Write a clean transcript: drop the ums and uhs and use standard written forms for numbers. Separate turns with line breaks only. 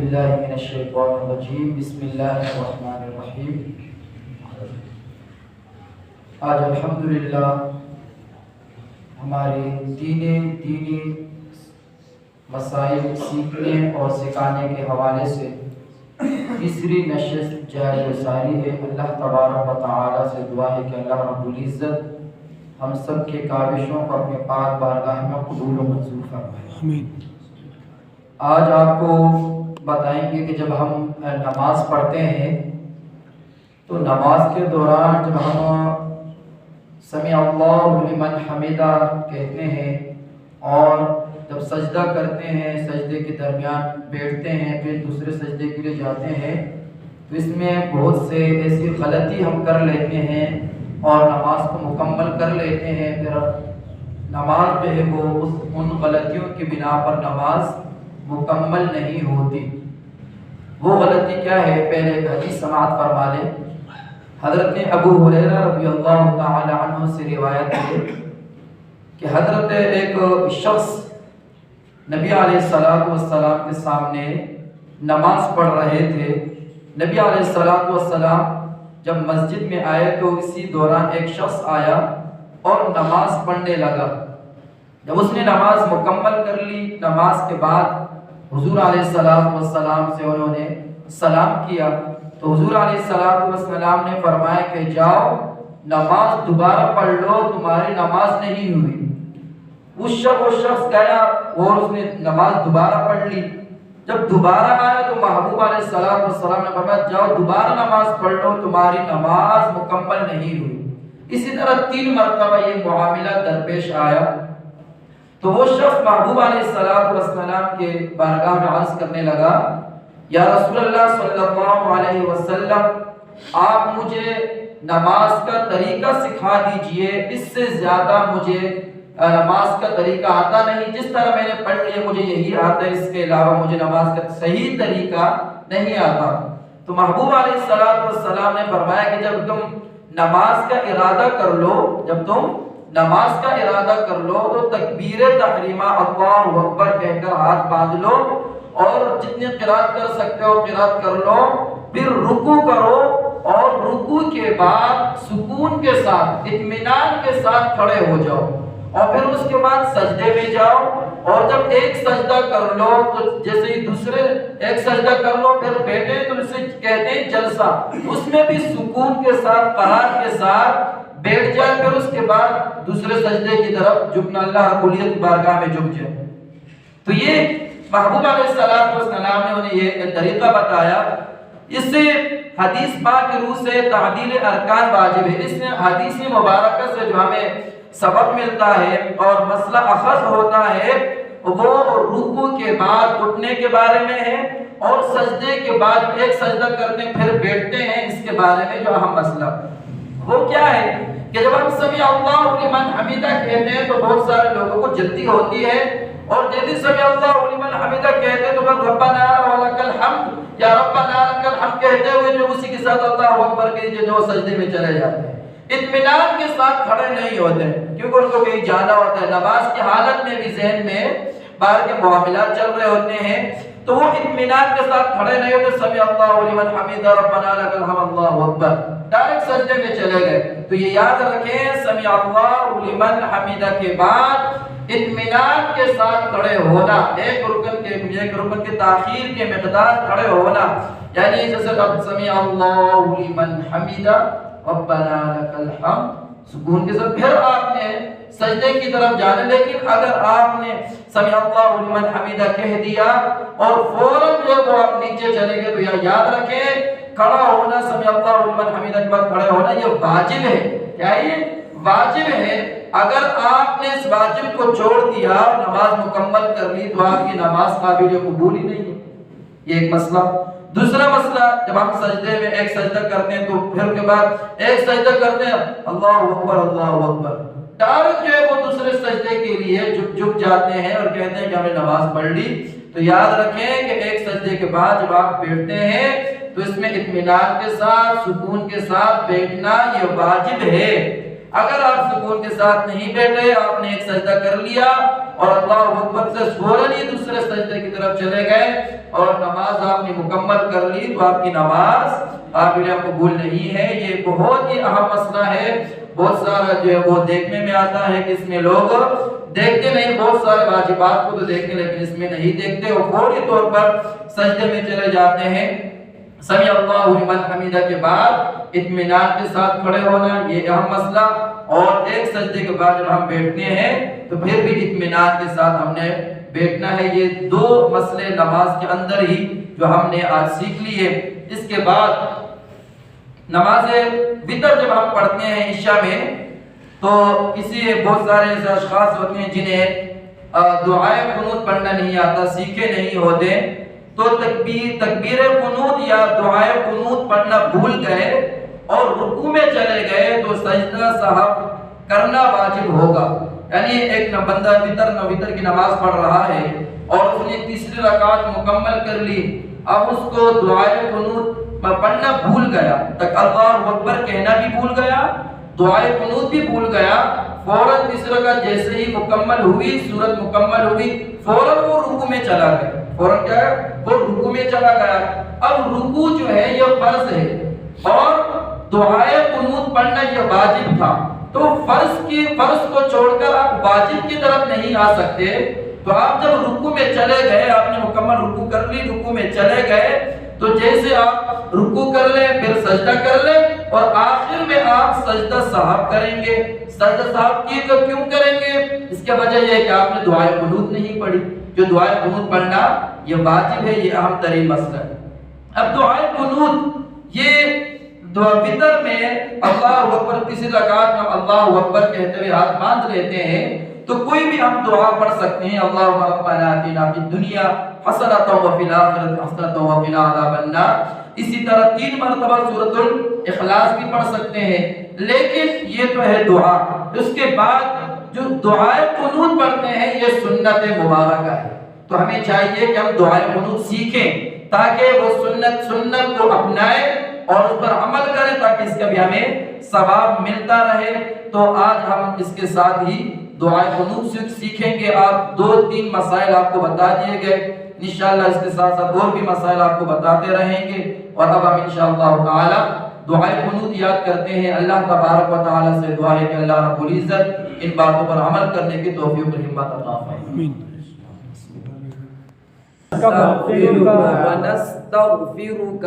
باللہ من الشیطان الرجیم بسم اللہ الرحمن الرحیم۔ آج الحمدللہ ہمارے دینی مسائل سیکھنے اور سکھانے کے حوالے سے تیسری نشست جاری و ساری ہے۔ اللہ تبارک و تعالی سے دعا ہے کہ اللہ رب العزت ہم سب کے کاوشوں کو اپنے پاک بارگاہ میں قبول و منظور فرمائے، آمین۔ آج آپ کو بتائیں گے کہ جب ہم نماز پڑھتے ہیں تو نماز کے دوران جب ہم سمع اللہ لمن حمدہ کہتے ہیں اور جب سجدہ کرتے ہیں، سجدے کے درمیان بیٹھتے ہیں، پھر دوسرے سجدے کے لیے جاتے ہیں، تو اس میں بہت سے ایسی غلطی ہم کر لیتے ہیں اور نماز کو مکمل کر لیتے ہیں، پھر نماز جو ہے وہ ان غلطیوں کی بنا پر نماز مکمل نہیں ہوتی۔ وہ غلطی کیا ہے؟ پہلے ایک حدیث سماعت فرما لیں۔ حضرت ابو ہریرہ رضی اللہ تعالی عنہ سے روایت ہے کہ حضرت ایک شخص نبی علیہ السلام کے سامنے نماز پڑھ رہے تھے۔ نبی علیہ السلام جب مسجد میں آئے تو اسی دوران ایک شخص آیا اور نماز پڑھنے لگا۔ جب اس نے نماز مکمل کر لی، نماز کے بعد حضور علیہ السلام سے انہوں نے سلام کیا تو حضور علیہ السلام نے فرمایا کہ جاؤ نماز دوبارہ پڑھ لو، تمہاری نماز نہیں ہوئی۔ وہ شخص گیا اور اس نے نماز دوبارہ پڑھ لی۔ جب دوبارہ آیا تو محبوب علیہ السلام نے فرمایا جاؤ دوبارہ نماز پڑھ لو، تمہاری نماز مکمل نہیں ہوئی۔ اسی طرح 3 مرتبہ یہ معاملہ درپیش آیا تو وہ شخص محبوب علیہ السلام کے بارگاہ میں عرض کرنے لگا، یا رسول اللہ صلی اللہ علیہ وسلم، آپ مجھے نماز کا طریقہ سکھا دیجئے، اس سے زیادہ مجھے نماز کا طریقہ آتا نہیں، جس طرح میں نے پڑھ لیا مجھے یہی آتا ہے، اس کے علاوہ مجھے نماز کا صحیح طریقہ نہیں آتا۔ تو محبوب علیہ السلام نے فرمایا کہ جب تم نماز کا ارادہ کر لو، تو تکبیر تحریمہ اللہ اکبر کہہ کر ہاتھ باندھ لو اور جتنی قرات کر سکتے ہو قرات کر لو، پھر رکوع کرو اور رکوع کے بعد سکون کے ساتھ اطمینان کے ساتھ کھڑے ہو جاؤ اور پھر اس کے بعد سجدے میں جاؤ، اور جب ایک سجدہ کر لو تو جیسے ہی دوسرے ایک سجدہ کر لو پھر بیٹھے تو اسے کہتے ہیں جلسہ، اس میں بھی سکون کے ساتھ قرار کے ساتھ بیٹھ جائے، پھر اس کے بعد دوسرے سجدے کی طرف جھکنا، اللہ رب العزت کی بارگاہ میں جھک جائے۔ تو یہ محبوب علیہ السلام نے انہیں یہ طریقہ بتایا۔ اس سے حدیث پاک کی روح سے تعدیل ارکان واجب ہے۔ اس نے حدیث مبارکہ سے جو ہمیں سبق ملتا ہے اور مسئلہ اخذ ہوتا ہے وہ رکوع کے بعد اٹھنے کے بارے میں ہے اور سجدے کے بعد ایک سجدہ کرتے ہیں پھر بیٹھتے ہیں، اس کے بارے میں جو اہم مسئلہ وہ کیا ہے کہ جب ہم سمع اللہ لمن حمدہ کہتے ہیں تو بہت سارے لوگوں کو جلدی ہوتی ہے، اور جیسے سمع اللہ لمن حمدہ کہتے ہیں تو پھر ربنا ولک الحمد یا ربنا لک الحمد کہتے ہوئے جو اسی کے ساتھ اللہ اکبر کہتے جو سجدے میں چلے جاتے ہیں، اطمینان کے ساتھ کھڑے نہیں ہوتے کیونکہ ان کو کہیں جانا ہوتا ہے، نماز کی حالت میں بھی ذہن میں باہر کے معاملات چل رہے ہوتے ہیں تو وہ اطمینان کے ساتھ کھڑے نہیں ہوتے، سمع اللہ لمن حمدہ ربنا لک الحمد اللہ اکبر ڈائریکٹ سجدے میں چلے گئے۔ تو یہ یاد رکھیں سمع اللہ لمن حمدہ کے بعد اطمینان کے ساتھ کھڑے ہونا، ایک رکن کے تاخیر کے مقدار کھڑے ہونا، یعنی جیسے سمع اللہ لمن حمدہ ربنا لک الحمد سکون کے ساتھ پھر آپ نے سجدے کی طرف جانا، لیکن اگر آپ نے سمع اللہ لمن حمدہ کہہ دیا اور فوراً جو وہ آپ نیچے چلے گئے تو یاد رکھیں کھڑا ہونا سمع اللہ لمن حمدہ کے بعد کھڑے ہونا یہ واجب ہے۔ کیا یہ واجب ہے؟ اگر آپ نے اس واجب کو چھوڑ دیا اور نماز مکمل کر لی تو آپ کی نماز قابل قبول ہی نہیں ہے۔ یہ ایک مسئلہ۔ دوسرا مسئلہ جب ہم سجدے میں ایک سجدہ کرتے ہیں تو پھر کے بعد ایک سجدہ کرتے ہیں اللہ اکبر ڈائریکٹ جو ہے وہ دوسرے سجدے کے لیے جھک جاتے ہیں اور کہتے ہیں کہ ہم نے نماز پڑھ لی۔ تو یاد رکھیں کہ ایک سجدے کے بعد جب آپ بیٹھتے ہیں تو اس میں اطمینان کے ساتھ سکون کے ساتھ بیٹھنا یہ واجب ہے۔ اگر آپ سکون کے ساتھ نہیں بیٹھے، آپ نے ایک سجدہ کر لیا اور اللہ اکبر سے فوراً ہی دوسرے سجدے کی طرف چلے گئے اور نماز آپ نے مکمل کر لی، تو آپ کی نماز قابل قبول نہیں ہے۔ یہ بہت ہی اہم مسئلہ ہے۔ بہت سارا جو ہے وہ دیکھنے میں آتا ہے کہ اس میں لوگ دیکھتے نہیں، بہت سارے واجبات کو تو دیکھتے لیکن اس میں نہیں دیکھتے، اور فوری طور پر سجدے میں چلے جاتے ہیں۔ سمیع اللہ لمن حمیدہ کے بعد اطمینان کے ساتھ کھڑے ہونا، یہ اہم مسئلہ، اور ایک سجدے کے بعد جب ہم بیٹھتے ہیں تو پھر بھی اطمینان کے ساتھ ہم نے بیٹھنا ہے۔ یہ دو مسئلے نماز کے اندر ہی جو ہم نے آج سیکھ لیے۔ اس کے بعد نماز وتر جب ہم پڑھتے ہیں عشاء میں، تو بہت سارے ایسے اشخاص ہوتے ہیں جنہیں دعائے قنوت پڑھنا نہیں آتا، سیکھے نہیں ہوتے، تو تکبیر قنوت یا دعائے قنوت پڑھنا بھول گئے اور رکوع میں چلے گئے تو سجدہ سہو کرنا واجب ہوگا۔ یعنی ایک بندہ وتر کی نماز پڑھ رہا ہے اور اس نے تیسری رکعت مکمل کر لی، اب اس کو دعائے قنوت پڑھنا بھول گیا، تک اللہ اکبر کہنا بھی بھول گیا، دعائے قنوت بھی بھول گیا، فوراً تیسری رکعت جیسے ہی مکمل ہوئی، سورت مکمل ہوئی، فوراً وہ رکوع میں چلا گیا۔ فوراً کیا ہے؟ وہ رکوع میں چلا گیا۔ اب رکوع جو ہے یہ فرض ہے اور دعائے قنوت پڑھنا یہ واجب تھا، تو فرض کو چھوڑ کر آپ واجب کی طرف نہیں آ سکتے۔ تو آپ جب رکوع میں چلے گئے، آپ نے مکمل رکوع کر لی، رکوع میں چلے گئے، تو جیسے آپ رکوع کر لیں پھر سجدہ کر لیں اور آخر میں آپ سجدہ سہو کریں گے۔ سجدہ سہو کیوں کریں گے؟ اس کی وجہ یہ ہے کہ آپ نے دعائے قنوت نہیں پڑھی۔ جو دعائے قنوت پڑھنا یہ واجب ہے، یہ اہم ترین مسئلہ ہے۔ اب دعائے قنوت یہ وتر میں اللہ اکبر، کسی رکعت میں اللہ اکبر کہتے ہوئے ہاتھ باندھ لیتے ہیں، تو کوئی بھی ہم دعا پڑھ سکتے ہیں، اللہم ربنا آتنا فی الدنیا حسنۃ وفی الآخرۃ حسنۃ وقنا عذاب النار۔ اسی طرح 3 مرتبہ سورۃ الاخلاص بھی پڑھ سکتے ہیں، لیکن یہ تو ہے دعا۔ اس کے بعد جو دعائے قنوت پڑھتے ہیں یہ سنت مبارکہ ہے، تو ہمیں چاہیے کہ ہم دعائے قنوت سیکھیں تاکہ وہ سنت کو اپنائیں اور اس پر عمل کریں، تاکہ اس کا بھی ہمیں ثواب ملتا رہے۔ تو آج ہم اس کے ساتھ ہی دعائے قنوت سیکھیں گے۔ آپ 2-3 مسائل آپ کو بتا دیے گئے، انشاءاللہ اس کے ساتھ ساتھ اور بھی مسائل آپ کو بتاتے رہیں گے، اور اب ہم انشاءاللہ تعالی دعائے قنوت یاد کرتے ہیں۔ اللہ تبارک و تعالی سے دعا ہے کہ اللہ رب العزت ان باتوں پر عمل کرنے کی توفیق اور ہمت عطا فرمائے۔ ونستغفرك